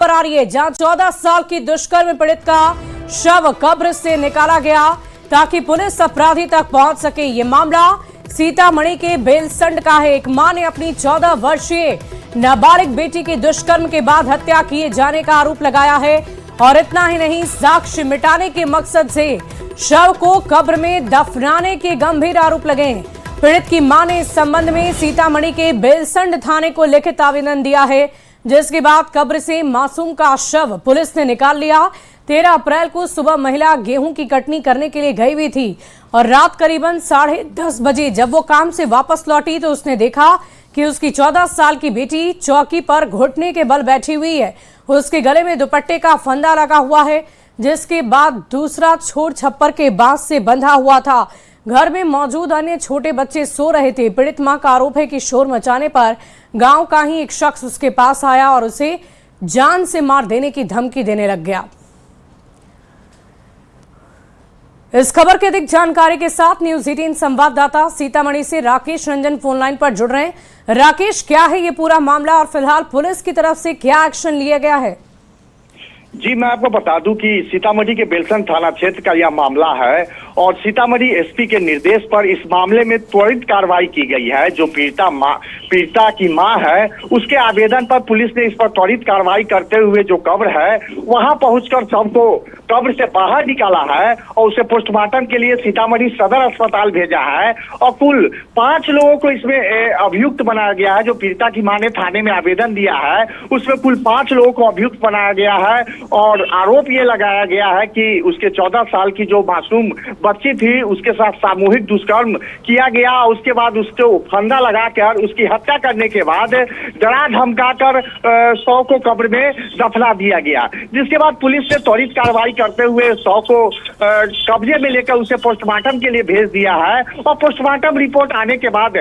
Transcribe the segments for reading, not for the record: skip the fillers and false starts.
पर आ रही है जहां 14 साल की दुष्कर्म पीड़ित का शव कब्र से निकाला गया ताकि पुलिस अपराधी तक पहुंच सके। ये मामला सीतामढ़ी के बेलसंड का है। एक मां ने अपनी 14 वर्षीय नाबालिग बेटी की दुष्कर्म के बाद हत्या किए जाने का आरोप लगाया है और इतना ही नहीं, साक्ष्य मिटाने के मकसद से शव को कब्र में दफनाने के गंभीर आरोप लगे हैं। पीड़ित की मां ने इस संबंध में सीतामढ़ी के बेलसंड थाने को लिखित आवेदन दिया है, जिसके बाद कब्र से मासूम का शव पुलिस ने निकाल लिया। 13 अप्रैल को सुबह महिला गेहूं की कटनी करने के लिए गई हुई थी और रात करीबन 10:30 बजे जब वो काम से वापस लौटी तो उसने देखा कि उसकी 14 साल की बेटी चौकी पर घुटने के बल बैठी हुई है। उसके गले में दुपट्टे का फंदा लगा हुआ है, जिसके बाद दूसरा छोर छप्पर के बांस से बंधा हुआ था। घर में मौजूद अन्य छोटे बच्चे सो रहे थे। पीड़ित मां का आरोप है कि शोर मचाने पर गांव का ही एक शख्स उसके पास आया और उसे जान से मार देने की धमकी देने लग गया। इस खबर की अधिक जानकारी के साथ न्यूज 18 संवाददाता सीतामढ़ी से राकेश रंजन फोन लाइन पर जुड़ रहे हैं। राकेश, क्या है ये पूरा मामला और फिलहाल पुलिस की तरफ से क्या एक्शन लिया गया है? जी, मैं आपको बता दूं कि सीतामढ़ी के बेलसंड थाना क्षेत्र का यह मामला है और सीतामढ़ी एसपी के निर्देश पर इस मामले में त्वरित कार्रवाई की गई है। जो पीड़िता की मां है, उसके आवेदन पर पुलिस ने इस पर त्वरित कार्रवाई करते हुए जो कब्र है वहां पहुंचकर शव को कब्र से बाहर निकाला है और उसे पोस्टमार्टम के लिए सीतामढ़ी सदर अस्पताल भेजा है। और कुल 5 लोगों को इसमें अभियुक्त बनाया गया है। जो पीड़िता की मां ने थाने में आवेदन दिया है उसमें कुल 5 लोगों को अभियुक्त बनाया गया है और आरोप ये लगाया गया है कि उसके 14 साल की जो मासूम बच्ची थी उसके साथ सामूहिक दुष्कर्म किया गया। उसके बाद उसको फंदा लगाकर उसकी हत्या करने के बाद डरा धमकाकर शव को कब्र में दफना दिया गया, जिसके बाद पुलिस ने त्वरित कार्रवाई करते हुए शव को कब्जे में लेकर उसे पोस्टमार्टम के लिए भेज दिया है। और पोस्टमार्टम रिपोर्ट आने के बाद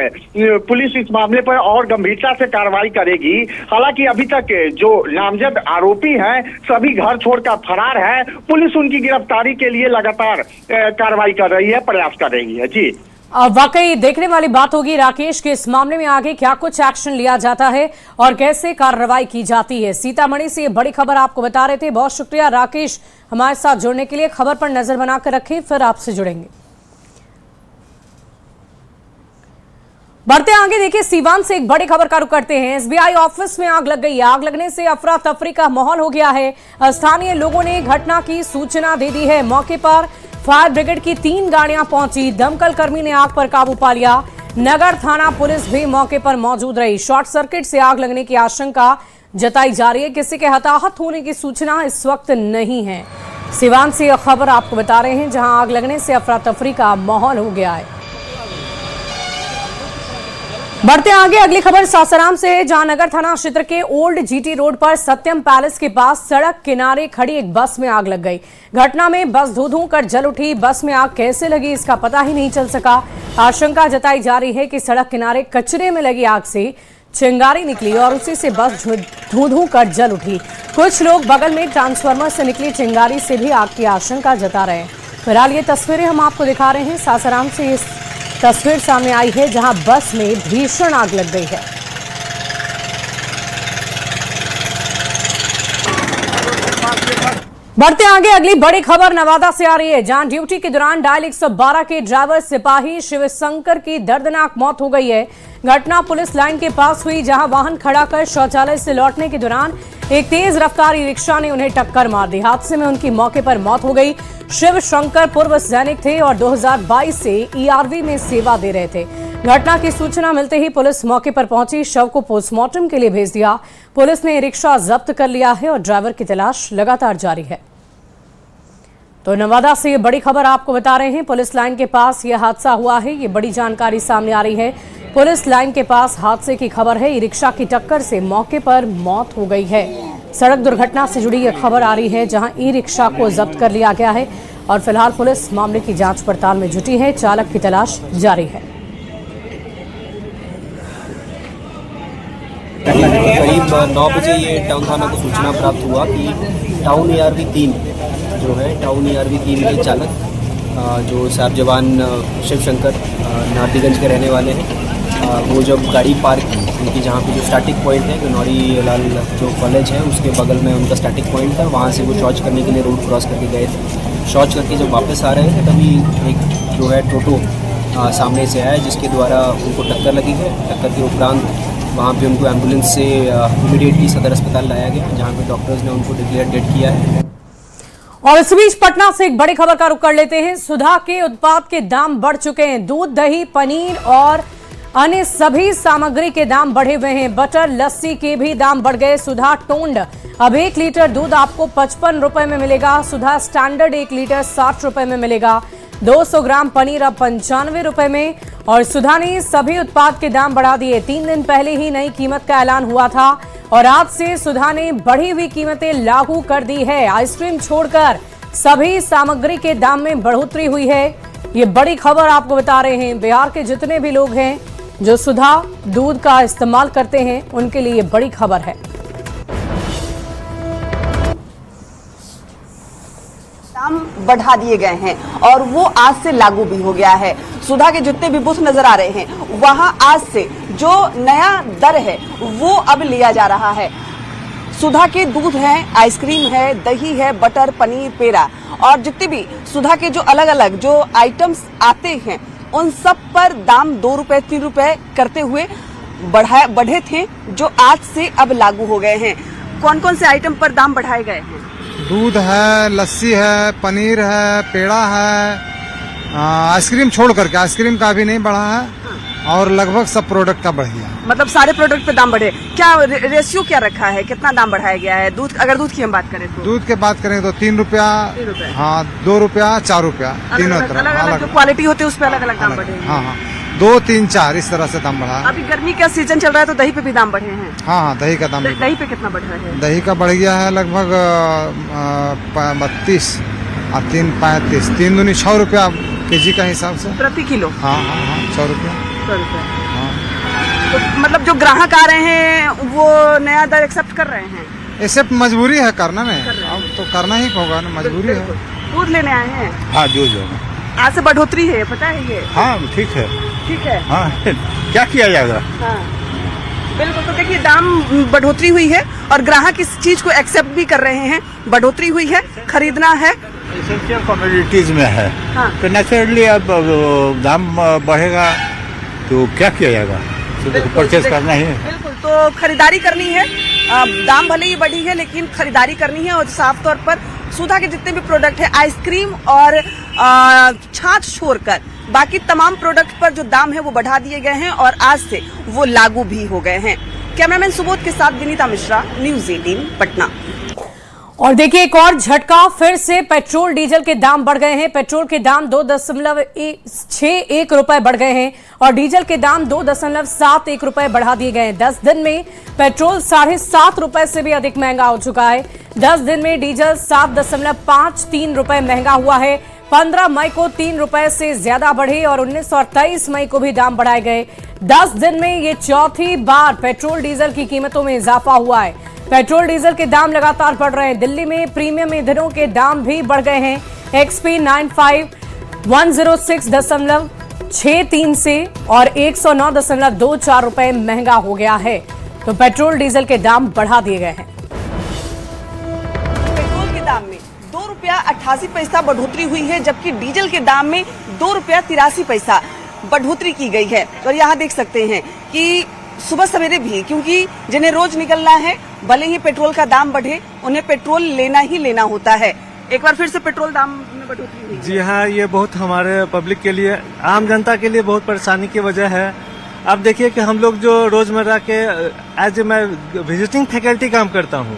पुलिस इस मामले पर और गंभीरता से कार्रवाई करेगी। हालांकि अभी तक जो नामजद आरोपी हैं सभी घर छोड़कर फरार है। पुलिस उनकी गिरफ्तारी के लिए लगातार कार्रवाई कर रही है, प्रयास कर रही है। जी, वाकई देखने वाली बात होगी राकेश के इस मामले में आगे क्या कुछ एक्शन लिया जाता है और कैसे कार्रवाई की जाती है। सीतामढ़ी से ये बड़ी खबर आपको बता रहे थे। बहुत शुक्रिया राकेश हमारे साथ जुड़ने के लिए। खबर पर नजर बनाकर रखें, फिर आपसे जुड़ेंगे। बढ़ते आगे, देखिए सीवान से एक बड़ी खबर का रुख करते हैं। एसबीआई ऑफिस में आग लग गई है। आग लगने से अफरा तफरी का माहौल हो गया है। स्थानीय लोगों ने घटना की सूचना दे दी है। मौके पर फायर ब्रिगेड की 3 गाड़ियां पहुंची। दमकल कर्मी ने आग पर काबू पा लिया। नगर थाना पुलिस भी मौके पर मौजूद रही। शॉर्ट सर्किट से आग लगने की आशंका जताई जा रही है। किसी के हताहत होने की सूचना इस वक्त नहीं है। सीवान से यह खबर आपको बता रहे हैं, जहां आग लगने से अफरा तफरी का माहौल हो गया है। बढ़ते आगे, अगली खबर सासाराम से है, जहां नगर थाना क्षेत्र के ओल्ड जीटी रोड पर सत्यम पैलेस के पास सड़क किनारे खड़ी एक बस में आग लग गई। घटना में बस धू-धू कर जल उठी। बस में आग कैसे लगी इसका पता ही नहीं चल सका। आशंका जताई जा रही है कि सड़क किनारे कचरे में लगी आग से चिंगारी निकली और उसी से बस धू-धू कर जल उठी। कुछ लोग बगल में ट्रांसफार्मर से निकली चिंगारी से भी आग की आशंका जता रहे हैं। फिलहाल ये तस्वीरें हम आपको दिखा रहे हैं। सासाराम से इस तस्वीर सामने आई है, जहां बस में भीषण आग लग गई है। बढ़ते आगे, अगली बड़ी खबर नवादा से आ रही है, जहां ड्यूटी के दौरान डायल 112 के ड्राइवर सिपाही शिवशंकर की दर्दनाक मौत हो गई है। घटना पुलिस लाइन के पास हुई, जहां वाहन खड़ा कर शौचालय से लौटने के दौरान एक तेज रफ्तार ई रिक्शा ने उन्हें टक्कर मार दी। हादसे में उनकी मौके पर मौत हो गई। शिव शंकर पूर्व सैनिक थे और 2022 से ईआरवी में सेवा दे रहे थे। घटना की सूचना मिलते ही पुलिस मौके पर पहुंची, शव को पोस्टमार्टम के लिए भेज दिया। पुलिस ने रिक्शा जब्त कर लिया है और ड्राइवर की तलाश लगातार जारी है। तो नवादा से ये बड़ी खबर आपको बता रहे हैं। पुलिस लाइन के पास यह हादसा हुआ है, ये बड़ी जानकारी सामने आ रही है। पुलिस लाइन के पास हादसे की खबर है। ई रिक्शा की टक्कर से मौके पर मौत हो गई है। सड़क दुर्घटना से जुड़ी यह खबर आ रही है, जहां ई रिक्शा को जब्त कर लिया गया है और फिलहाल पुलिस मामले की जांच पड़ताल में जुटी है। चालक की तलाश जारी है। करीब 9 बजे ये टाउन थाना को सूचना प्राप्त हुआ कि टाउन ईआरवी 3 जो है टाउन ईआरवी 3 के चालक जो साहब जवान शिवशंकर नारदीगंज के रहने वाले हैं, वो जब गाड़ी पार्क की उनकी जहाँ पे जो स्टैटिक पॉइंट है गनौरी लाल जो कॉलेज है उसके बगल में उनका स्टैटिक पॉइंट था, वहाँ से वो शौच करने के लिए रोड क्रॉस करके गए थे। शौच करके जब वापस आ रहे थे तभी एक जो है टोटो सामने से आया जिसके द्वारा उनको टक्कर लगी है। टक्कर के उपरांत वहाँ पे उनको एम्बुलेंस से इमीडिएटली सदर अस्पताल लाया गया, जहाँ पे डॉक्टर्स ने उनको डिक्लेयर डेड किया है। और इस बीच पटना से एक बड़ी खबर का रुख कर लेते हैं। सुधा के उत्पाद के दाम बढ़ चुके हैं। दूध, दही, पनीर और अन्य सभी सामग्री के दाम बढ़े हुए हैं। बटर, लस्सी के भी दाम बढ़ गए। सुधा टोंड अब 1 लीटर दूध आपको 55 रुपए में मिलेगा। सुधा स्टैंडर्ड 1 लीटर 60 रुपए में मिलेगा। 200 ग्राम पनीर अब 95 रुपए में। और सुधा ने सभी उत्पाद के दाम बढ़ा दिए। 3 दिन पहले ही नई कीमत का ऐलान हुआ था और आज से सुधा ने बढ़ी हुई कीमतें लागू कर दी है। आइसक्रीम छोड़कर सभी सामग्री के दाम में बढ़ोतरी हुई है। ये बड़ी खबर आपको बता रहे हैं। बिहार के जितने भी लोग हैं जो सुधा दूध का इस्तेमाल करते हैं उनके लिए ये बड़ी खबर है। दाम बढ़ा दिए गए हैं और वो आज से लागू भी हो गया है। सुधा के जितने भी बूथ नजर आ रहे हैं वहां आज से जो नया दर है वो अब लिया जा रहा है। सुधा के दूध है, आइसक्रीम है, दही है, बटर, पनीर, पेड़ा और जितने भी सुधा के जो अलग अलग जो आइटम्स आते हैं उन सब पर दाम 2 रुपए 3 रुपए करते हुए बढ़े थे, जो आज से अब लागू हो गए हैं। कौन कौन से आइटम पर दाम बढ़ाए गए हैं? दूध है, लस्सी है, पनीर है, पेड़ा है, आइसक्रीम छोड़ करके, आइसक्रीम का भी नहीं बढ़ा है और लगभग सब प्रोडक्ट का बढ़ गया। मतलब सारे प्रोडक्ट पे दाम बढ़े। क्या रेशियो क्या रखा है, कितना दाम बढ़ाया गया है? दूध, अगर दूध की हम बात करें तो दूध की बात करें तो 3 रुपया, हाँ 2 रुपया, 4 रुपया, तीनों तरह अलग जो क्वालिटी होती है उस पे अलग अलग दाम बढ़े हैं। हाँ 2, 3, 4 इस तरह से दाम बढ़ा है। अभी गर्मी का सीजन चल रहा है तो दही पे भी दाम बढ़े हैं। हाँ दही का दाम, दही पे कितना बढ़ रहा है? दही का बढ़ गया है लगभग 32 और 3 35, 3 दूनी 6 रुपया केजी का हिसाब से प्रति किलो। हाँ 6 रुपया। हाँ तो मतलब जो ग्राहक आ रहे हैं वो नया दर एक्सेप्ट कर रहे हैं। ऐसे मजबूरी है करना नहीं, अब तो करना ही होगा ना, मजबूरी है। दूध लेने आए हैं? हाँ दूध जो आज से बढ़ोतरी है, पता है ये? हाँ ठीक है। ठीक है। हाँ क्या किया जाएगा? हाँ बिल्कुल। तो देखिए दाम बढ़ोतरी हुई है और ग्राहक इस चीज को एक्सेप्ट भी कर रहे हैं। बढ़ोतरी हुई है, खरीदना है। एसेंशियल कमोडिटीज में है। हाँ। तो नेचुरली अब दाम बढ़ेगा तो क्या किया जाएगा, तो परचेज करना ही है। बिल्कुल, तो खरीदारी करनी है। दाम भले ही बढ़ी है लेकिन खरीदारी करनी है। और साफ तौर पर सुधा के जितने भी प्रोडक्ट है, आइसक्रीम और छाछ छोड़कर बाकी तमाम प्रोडक्ट पर जो दाम है वो बढ़ा दिए गए हैं और आज से वो लागू भी हो गए हैं। कैमरामैन सुबोध के साथ विनीता मिश्रा, न्यूज़ 18 पटना। और देखिए एक और झटका, फिर से पेट्रोल डीजल के दाम बढ़ गए हैं। पेट्रोल के दाम 2.61 रुपए बढ़ गए हैं और डीजल के दाम 2.71 रुपए बढ़ा दिए गए हैं। 10 दिन में पेट्रोल 7.5 रुपए से भी अधिक महंगा हो चुका है। 10 दिन में डीजल 7.53 रुपए महंगा हुआ है। 15 मई को 3 रुपए से ज्यादा बढ़े और 19 और 23 मई को भी दाम बढ़ाए गए। 10 दिन में ये चौथी बार पेट्रोल डीजल की कीमतों में इजाफा हुआ है। पेट्रोल डीजल के दाम लगातार बढ़ रहे हैं। दिल्ली में प्रीमियम ईंधनों के दाम भी बढ़ गए हैं। XP 95 106.63 से और 109.24 रुपए महंगा हो गया है। तो पेट्रोल डीजल के दाम बढ़ा दिए गए हैं। पेट्रोल के दाम में 2 रुपया 88 पैसा बढ़ोतरी हुई है, जबकि डीजल के दाम में 2 रुपया 83 पैसा बढ़ोतरी की गई है। और यहाँ देख सकते हैं कि सुबह सवेरे भी, क्योंकि जिन्हें रोज निकलना है, भले ही पेट्रोल का दाम बढ़े, उन्हें पेट्रोल लेना ही लेना होता है। एक बार फिर से पेट्रोल दाम में बढ़ोतरी हुई। जी हाँ, ये बहुत हमारे पब्लिक के लिए, आम जनता के लिए बहुत परेशानी की वजह है। अब देखिए कि हम लोग जो रोजमर्रा के एज मैं विजिटिंग फैकल्टी काम करता हूँ,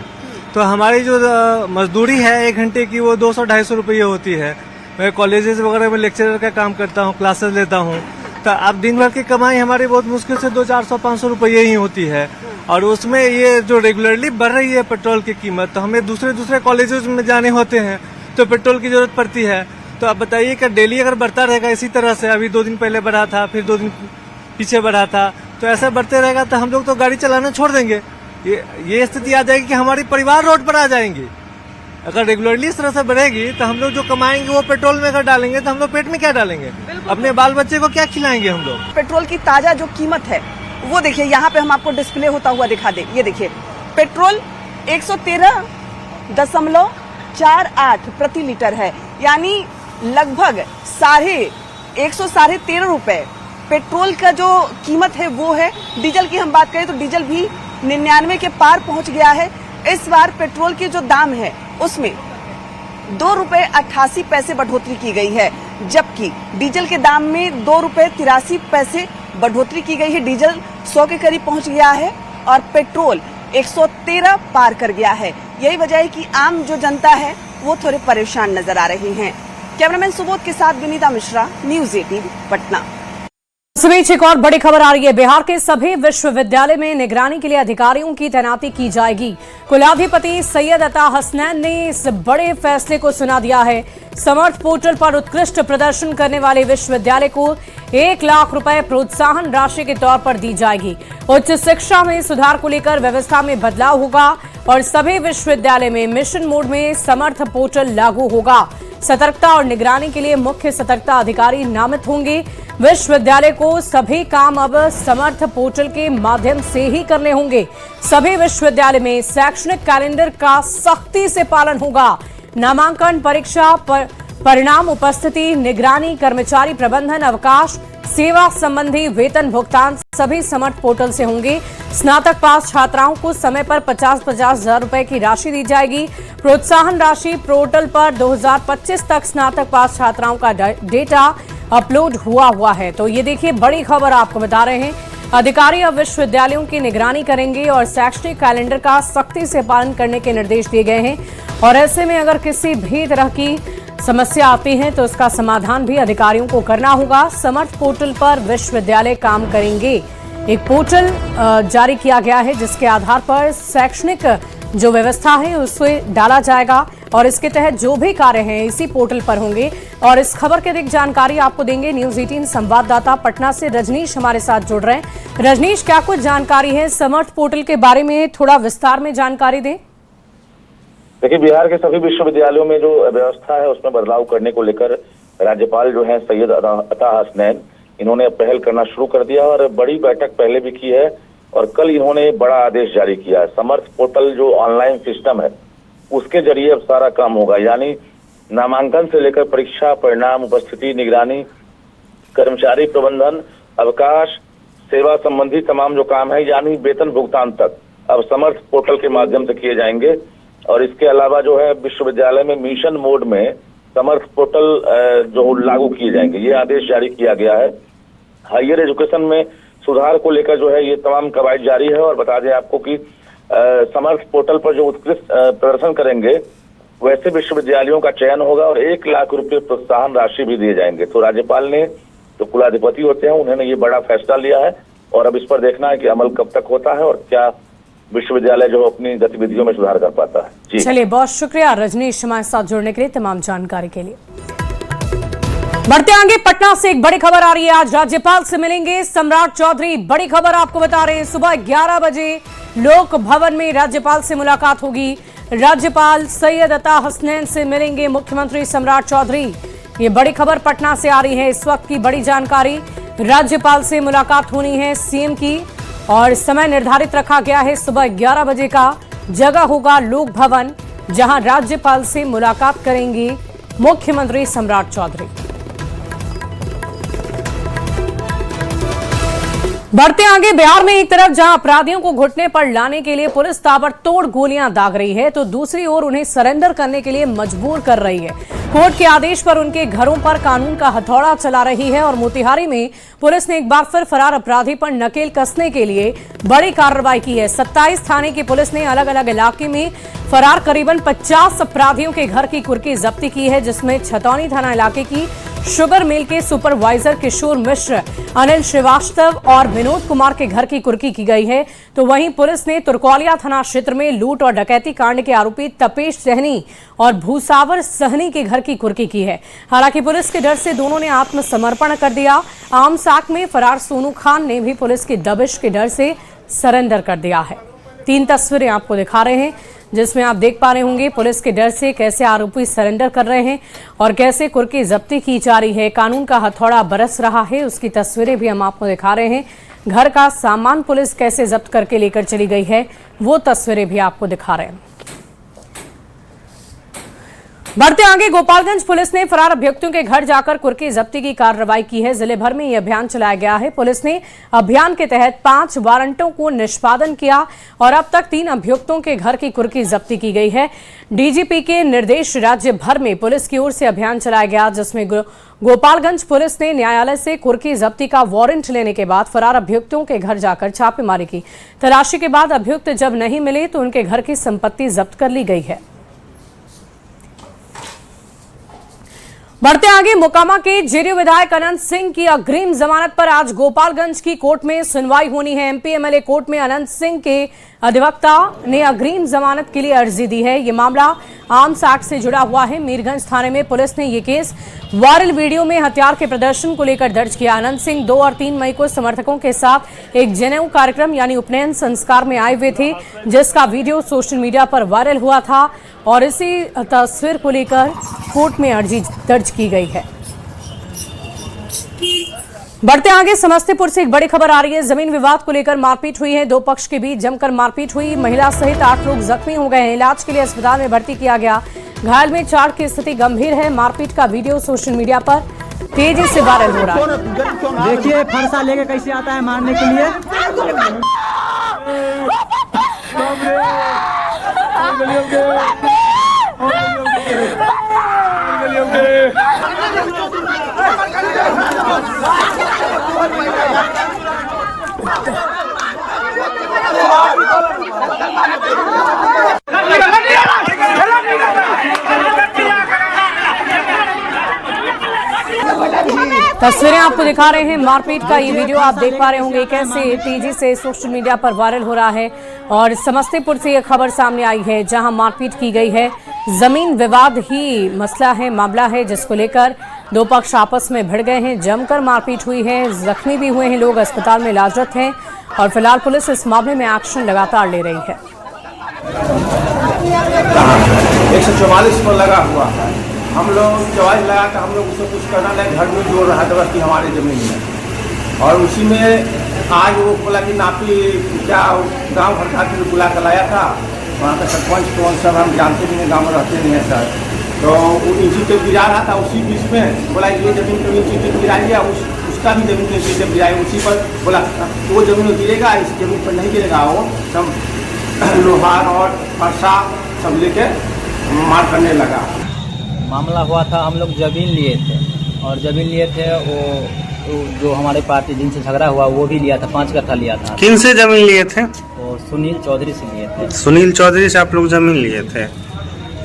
तो हमारी जो मजदूरी है 1 घंटे की वो 200-250 रुपये होती है। मैं कॉलेजेस वगैरह में लेक्चरर का काम करता हूँ, क्लासेस लेता हूँ, तो अब दिन भर की कमाई हमारी बहुत मुश्किल से 200-400-500 रुपये ही होती है। और उसमें ये जो रेगुलरली बढ़ रही है पेट्रोल की कीमत, तो हमें दूसरे कॉलेजेस में जाने होते हैं तो पेट्रोल की जरूरत पड़ती है। तो अब बताइए कि डेली अगर बढ़ता रहेगा इसी तरह से, अभी 2 दिन पहले बढ़ा था, फिर 2 दिन पीछे बढ़ा था, तो ऐसा बढ़ते रहेगा तो हम लोग तो गाड़ी चलाना छोड़ देंगे। ये स्थिति आ जाएगी कि हमारी परिवार रोड पर आ जाएंगे। अगर रेगुलरली इस तरह से बढ़ेगी तो हम लोग जो कमाएंगे वो पेट्रोल में अगर डालेंगे तो हम लोग पेट में क्या डालेंगे, अपने बाल बच्चे को क्या खिलाएंगे हम लोग। पेट्रोल की ताजा जो कीमत है वो देखिए, यहाँ पे हम आपको डिस्प्ले होता हुआ दिखा दें। ये देखिए पेट्रोल 113.48 प्रति लीटर है, यानी लगभग 113.5 रुपए पेट्रोल का जो कीमत है वो है। डीजल की हम बात करें तो डीजल भी 99 के पार पहुंच गया है। इस बार पेट्रोल की जो दाम है उसमें 2 रुपए 88 पैसे बढ़ोतरी की गई है, जबकि डीजल के दाम में 2 रुपए 83 पैसे बढ़ोतरी की गई है। डीजल 100 के करीब पहुंच गया है और पेट्रोल 113 पार कर गया है। यही वजह है कि आम जो जनता है वो थोड़े परेशान नजर आ रहे हैं। कैमरामैन सुबोध के साथ विनीता मिश्रा, न्यूज 18 पटना। इस बीच एक और बड़ी खबर आ रही है। बिहार के सभी विश्वविद्यालय में निगरानी के लिए अधिकारियों की तैनाती की जाएगी। कुलाधिपति सैयद अता हसनैन ने इस बड़े फैसले को सुना दिया है। समर्थ पोर्टल पर उत्कृष्ट प्रदर्शन करने वाले विश्वविद्यालय को 1 लाख रुपए प्रोत्साहन राशि के तौर पर दी जाएगी। उच्च शिक्षा में सुधार को लेकर व्यवस्था में बदलाव होगा और सभी विश्वविद्यालय में मिशन मोड में समर्थ पोर्टल लागू होगा। सतर्कता और निगरानी के लिए मुख्य सतर्कता अधिकारी नामित होंगे। विश्वविद्यालय को सभी काम अब समर्थ पोर्टल के माध्यम से ही करने होंगे। सभी विश्वविद्यालय में शैक्षणिक कैलेंडर का सख्ती से पालन होगा। नामांकन, परीक्षा, परिणाम, उपस्थिति, निगरानी, कर्मचारी प्रबंधन, अवकाश, सेवा संबंधी वेतन भुगतान सभी समर्थ पोर्टल से होंगे। स्नातक पास छात्राओं को समय पर 50-50 हजार रुपए की राशि दी जाएगी। प्रोत्साहन राशि पोर्टल पर 2025 तक स्नातक पास छात्राओं का डेटा अपलोड हुआ है। तो ये देखिए बड़ी खबर आपको बता रहे हैं। अधिकारी अब विश्वविद्यालयों की निगरानी करेंगे और शैक्षणिक कैलेंडर का सख्ती से पालन करने के निर्देश दिए गए हैं। और ऐसे में अगर किसी भी तरह की समस्या आती है तो इसका समाधान भी अधिकारियों को करना होगा। समर्थ पोर्टल पर विश्वविद्यालय काम करेंगे। एक पोर्टल जारी किया गया है जिसके आधार पर शैक्षणिक जो व्यवस्था है उसे डाला जाएगा और इसके तहत जो भी कार्य हैं इसी पोर्टल पर होंगे। और इस खबर की अधिक जानकारी आपको देंगे न्यूज 18 संवाददाता पटना से रजनीश हमारे साथ जुड़ रहे हैं। रजनीश, क्या कुछ जानकारी है समर्थ पोर्टल के बारे में, थोड़ा विस्तार में जानकारी दें। देखिए, बिहार के सभी विश्वविद्यालयों में जो व्यवस्था है उसमें बदलाव करने को लेकर राज्यपाल जो है सैयद अता हसनैन, इन्होंने पहल करना शुरू कर दिया और बड़ी बैठक पहले भी की है और कल इन्होंने बड़ा आदेश जारी किया है। समर्थ पोर्टल जो ऑनलाइन सिस्टम है उसके जरिए अब सारा काम होगा, यानी नामांकन से लेकर परीक्षा, परिणाम, उपस्थिति, निगरानी, कर्मचारी प्रबंधन, अवकाश, सेवा संबंधी तमाम जो काम है यानी वेतन भुगतान तक अब समर्थ पोर्टल के माध्यम से किए जाएंगे। और इसके अलावा जो है विश्वविद्यालय में मिशन मोड में समर्थ पोर्टल जो लागू किए जाएंगे, ये आदेश जारी किया गया है। हायर एजुकेशन में सुधार को लेकर जो है ये तमाम कवायद जारी है। और बता दें आपको कि समर्थ पोर्टल पर जो उत्कृष्ट प्रदर्शन करेंगे वैसे विश्वविद्यालयों का चयन होगा और 1 लाख रुपए प्रोत्साहन राशि भी दिए जाएंगे। तो राज्यपाल ने जो कुलाधिपति होते हैं उन्होंने ये बड़ा फैसला लिया है और अब इस पर देखना है कि अमल कब तक होता है और क्या विश्वविद्यालय जो अपनी गतिविधियों में सुधार कर पाता है। जी चलिए, बहुत शुक्रिया रजनीश हमारे साथ जुड़ने के लिए, तमाम जानकारी के लिए। बढ़ते आगे पटना से एक बड़ी खबर आ रही है। आज राज्यपाल से मिलेंगे सम्राट चौधरी। बड़ी खबर आपको बता रहे हैं, सुबह 11 बजे लोक भवन में राज्यपाल से मुलाकात होगी। राज्यपाल सैयद अता हसनैन से मिलेंगे मुख्यमंत्री सम्राट चौधरी। ये बड़ी खबर पटना से आ रही है, इस वक्त की बड़ी जानकारी। राज्यपाल से मुलाकात होनी है सीएम की और समय निर्धारित रखा गया है सुबह 11 बजे का। जगह होगा लोक भवन जहां राज्यपाल से मुलाकात करेंगे मुख्यमंत्री सम्राट चौधरी। बढ़ते आगे, बिहार में एक तरफ जहां अपराधियों को घुटने पर लाने के लिए पुलिस ताबड़तोड़ गोलियां दाग रही है तो दूसरी ओर उन्हें सरेंडर करने के लिए मजबूर कर रही है। कोर्ट के आदेश पर उनके घरों पर कानून का हथौड़ा चला रही है और मोतिहारी में पुलिस ने एक बार फिर फरार अपराधी पर नकेल कसने के लिए बड़ी कार्रवाई की है। 27 थाने की पुलिस ने अलग अलग इलाके में फरार करीबन 50 अपराधियों के घर की कुर्की जब्ती की है, जिसमें छतौनी थाना इलाके की शुगर मिल के सुपरवाइजर किशोर मिश्र, अनिल श्रीवास्तव और विनोद कुमार के घर की कुर्की की गई है। तो वहीं पुलिस ने तुरकौलिया थाना क्षेत्र में लूट और डकैती कांड के आरोपी तपेश सहनी और भूसावर सहनी के घर की कुर्की की है। हालांकि पुलिस के डर से दोनों ने आत्मसमर्पण कर दिया। आमसाक में फरार सोनू खान ने भी पुलिस की दबिश के डर से सरेंडर कर दिया है। तीन तस्वीरें आपको दिखा रहे हैं जिसमें आप देख पा रहे होंगे पुलिस के डर से कैसे आरोपी सरेंडर कर रहे हैं और कैसे कुर्की जब्ती की जा रही है, कानून का हथौड़ा बरस रहा है, उसकी तस्वीरें भी हम आपको दिखा रहे हैं। घर का सामान पुलिस कैसे जब्त करके लेकर चली गई है वो तस्वीरें भी आपको दिखा रहे हैं। बढ़ते आगे, गोपालगंज पुलिस ने फरार अभियुक्तों के घर जाकर कुर्की जब्ती की कार्रवाई की है। जिले भर में यह अभियान चलाया गया है। पुलिस ने अभियान के तहत 5 वारंटों को निष्पादन किया और अब तक 3 अभियुक्तों के घर की कुर्की जब्ती की गई है। डीजीपी के निर्देश राज्य भर में पुलिस की ओर से अभियान चलाया गया, जिसमें गोपालगंज पुलिस ने न्यायालय से कुर्की जब्ती का वारंट लेने के बाद फरार अभियुक्तों के घर जाकर छापेमारी की। तलाशी के बाद अभियुक्त जब नहीं मिले तो उनके घर की संपत्ति जब्त कर ली गई है। बढ़ते आगे, मोकामा के जेडीयू विधायक अनंत सिंह की अग्रिम जमानत पर आज गोपालगंज की कोर्ट में सुनवाई होनी है। एमपी एमएलए कोर्ट में अनंत सिंह के अधिवक्ता ने अग्रिम जमानत के लिए अर्जी दी है। ये मामला आर्म्स एक्ट से जुड़ा हुआ है। मीरगंज थाने में पुलिस ने ये केस वायरल वीडियो में हथियार के प्रदर्शन को लेकर दर्ज किया। अनंत सिंह 2 और 3 मई को समर्थकों के साथ एक जनेऊ कार्यक्रम यानी उपनयन संस्कार में आए हुए थे, जिसका वीडियो सोशल मीडिया पर वायरल हुआ था और इसी तस्वीर को लेकर कोर्ट में अर्जी दर्ज की गई है। बढ़ते आगे, समस्तीपुर से एक बड़ी खबर आ रही है। जमीन विवाद को लेकर मारपीट हुई है। 2 पक्ष के बीच जमकर मारपीट हुई। महिला सहित 8 लोग जख्मी हो गए हैं। इलाज के लिए अस्पताल में भर्ती किया गया। घायल में 4 की स्थिति गंभीर है। मारपीट का वीडियो सोशल मीडिया पर तेजी से वायरल हो रहा है। देखिए फरसा लेके कैसे आता है मारने के लिए। तस्वीरें आपको दिखा रहे हैं। मारपीट का ये वीडियो आप देख पा रहे होंगे कैसे तेजी से सोशल मीडिया पर वायरल हो रहा है। और समस्तीपुर से यह खबर सामने आई है जहां मारपीट की गई है। जमीन विवाद ही मसला है, मामला है, जिसको लेकर 2 पक्ष आपस में भिड़ गए हैं। जमकर मारपीट हुई है। जख्मी भी हुए हैं लोग, अस्पताल में इलाजरत हैं और फिलहाल पुलिस इस मामले में एक्शन लगातार ले रही है। 144 पर लगा हुआ है। हम लोग 44 लगा कर हम लोग उससे कुछ करना नहीं, घर में जोड़ रहा था कि हमारे जमीन में। और उसी में आज वो बोला कि नापी क्या गांव भर का बुला कर लाया था। वहाँ का सरपंच कौन सब हम जानते भी नहीं, गाँव में रहते नहीं हैं सर। तो वो इंची टेप गिरा रहा था, उसी बीच में बोला ये जमीन पर इंची टेप गिरा लिया, उसका भी जमीन पर इंची टेप गिराया। उसी पर बोला वो जमीन में गिरेगा, इस जमीन पर नहीं गिरेगा। वो सब लोहार और फरसा सब लेके मार करने लगा। मामला हुआ था, हम लोग जमीन लिए थे और जमीन लिए थे वो जो हमारे पार्टी जिनसे झगड़ा हुआ वो भी लिया था, 5 कट्ठा लिया था। किन से जमीन लिए थे? और सुनील चौधरी से लिए थे। सुनील चौधरी से आप लोग जमीन लिए थे।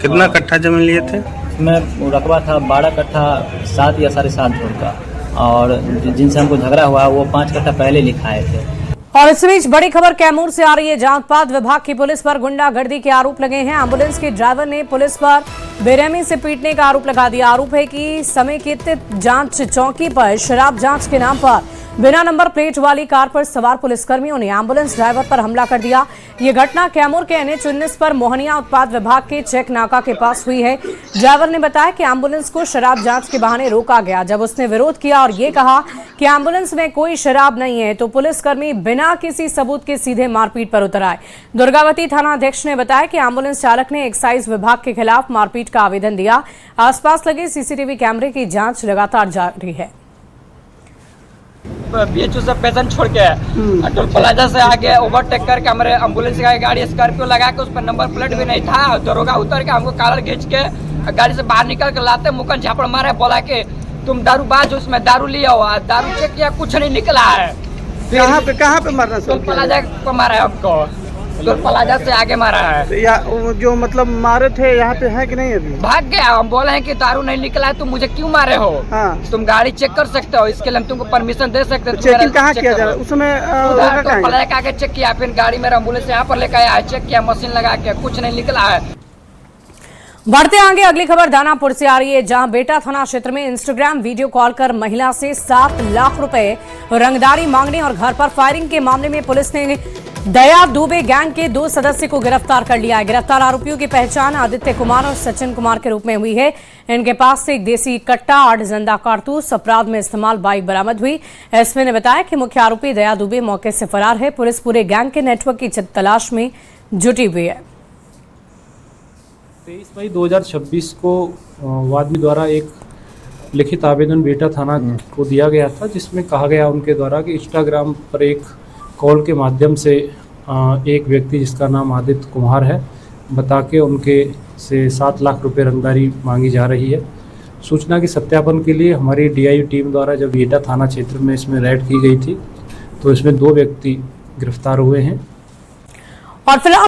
कितना कट्ठा जमीन लिए थे? उसमें रकबा था 12 कट्ठा 7 या 7.5 धुर का। और जिनसे हमको झगड़ा हुआ वो 5 कट्ठा पहले लिखाए थे। और इस बीच बड़ी खबर कैमूर से आ रही है, जहां उत्पाद विभाग की पुलिस पर गुंडागर्दी के आरोप लगे हैं। एम्बुलेंस के ड्राइवर ने पुलिस पर बेरहमी से पीटने का आरोप लगा दिया। आरोप है कि समेकित जांच चौकी पर शराब जांच के नाम पर बिना नंबर प्लेट वाली कार पर सवार पुलिसकर्मियों ने एम्बुलेंस ड्राइवर पर हमला कर दिया। ये घटना कैमूर के NH 19 पर मोहनिया उत्पाद विभाग के चेक नाका के पास हुई है। ड्राइवर ने बताया कि एम्बुलेंस को शराब जांच के बहाने रोका गया। जब उसने विरोध किया और ये कहा कि एम्बुलेंस में कोई शराब नहीं है तो पुलिसकर्मी बिना किसी सबूत के सीधे मारपीट पर उतर आए। दुर्गावती थाना अध्यक्ष ने बताया कि एम्बुलेंस चालक ने एक्साइज विभाग के खिलाफ मारपीट का आवेदन दिया। आसपास लगे CCTV कैमरे की जांच लगातार जारी है। BHO से पेशेंट छोड़ के टोल प्लाजा से आगे ओवरटेक करके हमारे एम्बुलेंस का गाड़ी स्कॉर्पियो लगा के उस पर नंबर प्लेट भी नहीं था। दरोगा उतर के हमको कॉलर खींच के गाड़ी से बाहर निकल के लाते मुकन झापड़ मारे, बोला कि तुम दारूबाज, उसमें दारू लिया हुआ, दारू चेक किया, कुछ नहीं निकला है। कहाँ पे मारना? टोल प्लाजा पर मारा है हमको, टोल प्लाजा से आगे मारा है। या जो मतलब मारे थे यहाँ पे है कि नहीं? अभी भाग गया। हम बोले हैं कि दारू नहीं निकला है, तुम मुझे क्यों मारे हो? हाँ। तुम गाड़ी चेक कर सकते हो, इसके लिए हम तुमको परमिशन दे सकते हैं। चेकिंग कहाँ किया जा रहा है? उसमें आगे चेक किया, फिर गाड़ी मेरा एम्बुलेंस यहाँ पर लेकर आया, चेक किया, मशीन लगा के, कुछ नहीं निकला है। बढ़ते आगे अगली खबर दानापुर से आ रही है, जहां बेटा थाना क्षेत्र में इंस्टाग्राम वीडियो कॉल कर महिला से 7 लाख रुपए रंगदारी मांगने और घर पर फायरिंग के मामले में पुलिस ने दया दुबे गैंग के 2 सदस्य को गिरफ्तार कर लिया है। गिरफ्तार आरोपियों की पहचान आदित्य कुमार और सचिन कुमार के रूप में हुई है। इनके पास से एक देसी कट्टा, 8 जिंदा कारतूस, अपराध में इस्तेमाल बाइक बरामद हुई। एसपी ने बताया कि मुख्य आरोपी दया दुबे मौके से फरार है। पुलिस पूरे गैंग के नेटवर्क की तलाश में जुटी हुई है। 23 मई 2026 को वादी द्वारा एक लिखित आवेदन बेटा थाना को दिया गया था, जिसमें कहा गया उनके द्वारा कि इंस्टाग्राम पर एक कॉल के माध्यम से एक व्यक्ति जिसका नाम आदित्य कुमार है बता के उनके से 7 लाख रुपए रंगदारी मांगी जा रही है। सूचना के सत्यापन के लिए हमारी डीआई टीम द्वारा जब बेटा थाना क्षेत्र में इसमें रेड की गई थी तो इसमें 2 व्यक्ति गिरफ्तार हुए हैं। और फिलहाल